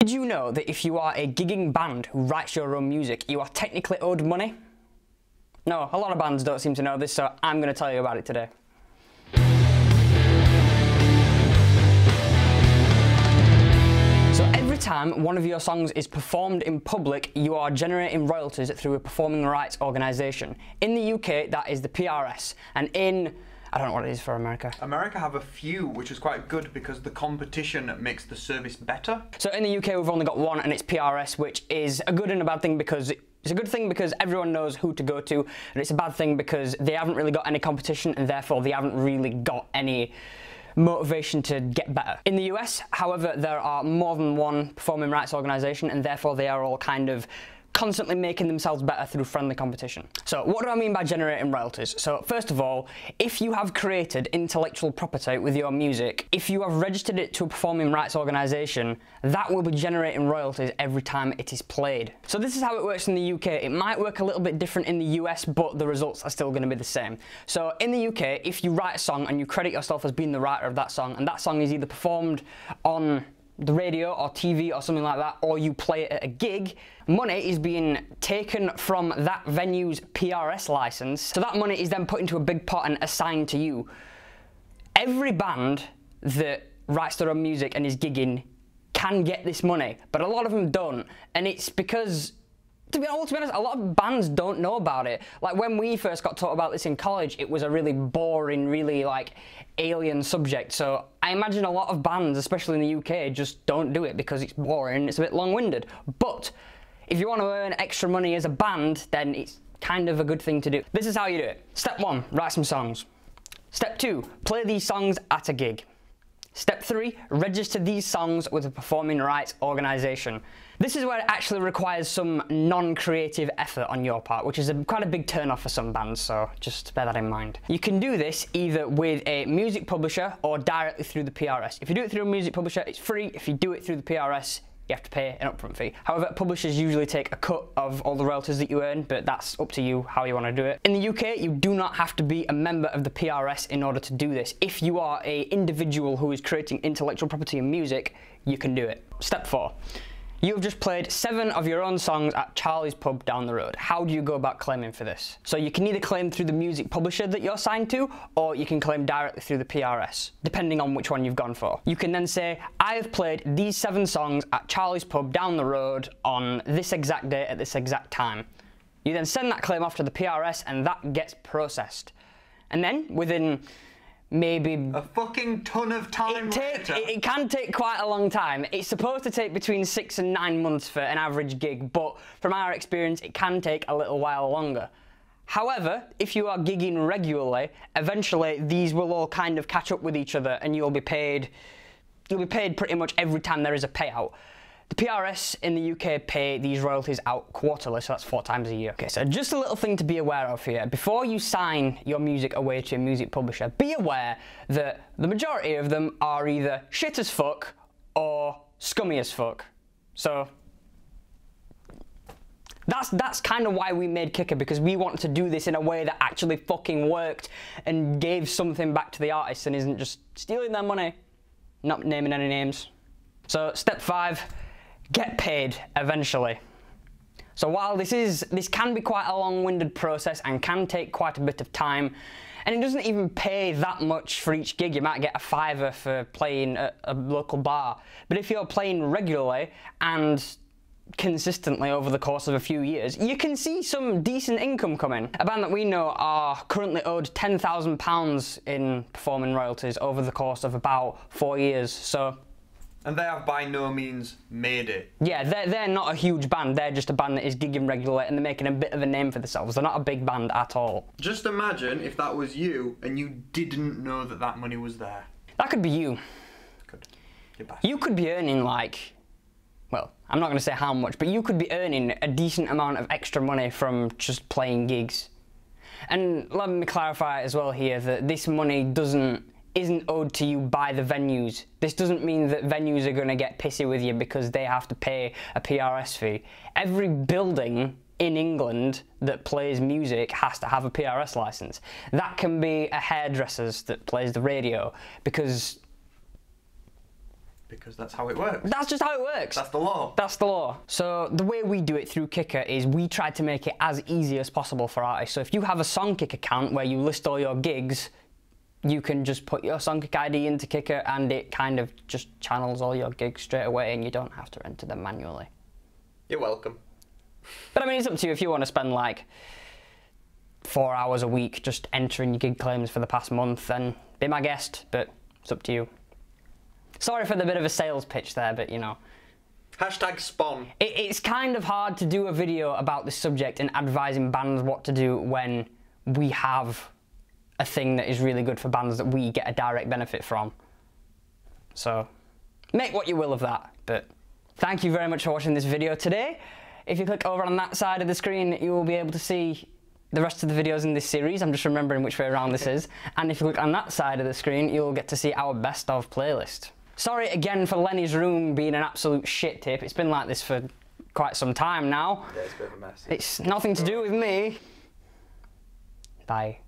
Did you know that if you are a gigging band who writes your own music, you are technically owed money? No, a lot of bands don't seem to know this, so I'm going to tell you about it today. So every time one of your songs is performed in public, you are generating royalties through a performing rights organisation. In the UK, that is the PRS, and I don't know what it is for America. America have a few, which is quite good because the competition makes the service better. So in the UK we've only got one, and it's PRS, which is a good and a bad thing because it's a good thing because everyone knows who to go to, and it's a bad thing because they haven't really got any competition and therefore they haven't really got any motivation to get better. In the US, however, there are more than one performing rights organisation and therefore they are all kind of constantly making themselves better through friendly competition. So what do I mean by generating royalties? So first of all, if you have created intellectual property with your music, if you have registered it to a performing rights organisation, that will be generating royalties every time it is played. So this is how it works in the UK. It might work a little bit different in the US, but the results are still going to be the same. So in the UK, if you write a song and you credit yourself as being the writer of that song, and that song is either performed on the radio or TV or something like that, or you play it at a gig, money is being taken from that venue's PRS license. So that money is then put into a big pot and assigned to you. Every band that writes their own music and is gigging can get this money, but a lot of them don't, and it's because to be honest, a lot of bands don't know about it. Like when we first got taught about this in college, it was a really boring, really like alien subject. So I imagine a lot of bands, especially in the UK, just don't do it because it's boring and it's a bit long-winded. But if you want to earn extra money as a band, then it's kind of a good thing to do. This is how you do it. Step 1, write some songs. Step 2, play these songs at a gig. Step 3, register these songs with a performing rights organisation. This is where it actually requires some non-creative effort on your part, which is quite a big turn-off for some bands, so just bear that in mind. You can do this either with a music publisher or directly through the PRS. If you do it through a music publisher, it's free. If you do it through the PRS, you have to pay an upfront fee. However, publishers usually take a cut of all the royalties that you earn, but that's up to you how you want to do it. In the UK, you do not have to be a member of the PRS in order to do this. If you are an individual who is creating intellectual property in music, you can do it. Step 4. You have just played 7 of your own songs at Charlie's pub down the road. How do you go about claiming for this? So you can either claim through the music publisher that you're signed to, or you can claim directly through the PRS, depending on which one you've gone for. You can then say, I have played these 7 songs at Charlie's pub down the road on this exact date at this exact time. You then send that claim off to the PRS and that gets processed. And then within maybe a fucking ton of time it can take quite a long time. It's supposed to take between 6 and 9 months for an average gig, but from our experience it can take a little while longer. However, if you are gigging regularly, eventually these will all kind of catch up with each other and you'll be paid pretty much every time there is a payout. The PRS in the UK pay these royalties out quarterly, so that's 4 times a year. Okay, so just a little thing to be aware of here. Before you sign your music away to a music publisher, be aware that the majority of them are either shit as fuck or scummy as fuck. So that's kind of why we made Kicker, because we wanted to do this in a way that actually fucking worked and gave something back to the artists and isn't just stealing their money, not naming any names. So step 5. Get paid eventually. So while this can be quite a long-winded process and can take quite a bit of time, and it doesn't even pay that much for each gig. You might get a $5 for playing at a local bar, but if you're playing regularly and consistently over the course of a few years, you can see some decent income coming. A band that we know are currently owed £10,000 in performing royalties over the course of about 4 years. So. And they have by no means made it. Yeah, they're not a huge band, they're just a band that is gigging regularly and they're making a bit of a name for themselves. They're not a big band at all. Just imagine if that was you and you didn't know that that money was there. That could be you. Could. You're bad. You could be earning like, well, I'm not going to say how much, but you could be earning a decent amount of extra money from just playing gigs. And let me clarify as well here that this money isn't owed to you by the venues. This doesn't mean that venues are going to get pissy with you because they have to pay a PRS fee. Every building in England that plays music has to have a PRS license. That can be a hairdresser's that plays the radio because Because that's how it works. That's just how it works. That's the law. That's the law. So the way we do it through Kicker is we try to make it as easy as possible for artists. So if you have a Songkick account where you list all your gigs, you can just put your Songkick ID into Kicker and it kind of just channels all your gigs straight away and you don't have to enter them manually. You're welcome. But I mean, it's up to you if you want to spend like 4 hours a week just entering your gig claims for the past month, then be my guest, but it's up to you. Sorry for the bit of a sales pitch there, but you know. Hashtag spawn. It's kind of hard to do a video about this subject and advising bands what to do when we have a thing that is really good for bands that we get a direct benefit from. So, make what you will of that, but thank you very much for watching this video today. If you click over on that side of the screen, you will be able to see the rest of the videos in this series. I'm just remembering which way around this is. And if you click on that side of the screen, you'll get to see our best of playlist. Sorry again for Lenny's room being an absolute shit tip. It's been like this for quite some time now. Yeah, it's a bit of a mess. It's nothing to do with me. Bye.